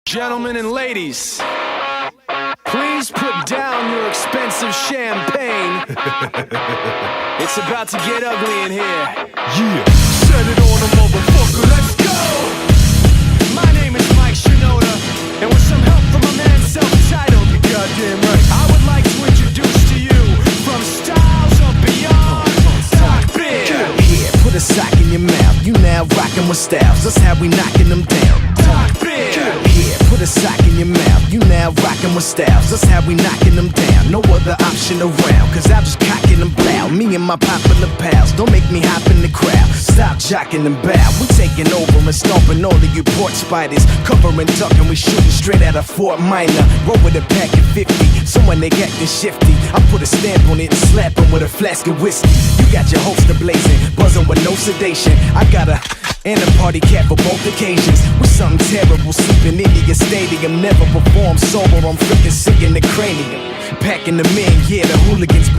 Gentlemen and ladies, please put down your expensive champagne. It's about to get ugly in here. Yeah, set it on a motherfucker, let's go! My name is Mike Shinoda, and with some help from my man self-titled, You goddamn right. I would like to introduce to you, from styles of beyond, Doc Beer. Here, put a sock in your mouth. You now rockin' with styles. That's how we knockin' them down. Doc Beer. Here, put a sock in your mouth. You now rockin' with styles. That's how we knockin' them down. No other option around, cause I'm just cockin' them plow. Me and my popular pals, don't make me hop in the crowd. Stop jockin' and bow. We taking over and stomping all of you port spiders. Covering, ducking, we shooting straight out of Fort Minor. Roll with a pack of 50. Someone they acting shifty. I put a stamp on it and slap 'em with a flask of whiskey. You got your holster blazing, buzzing with no sedation. I got a party cap for both occasions. With something terrible, sleeping in your stadium. Never perform sober, I'm freaking sick in the cranium. Packing them in, yeah, the hooligans.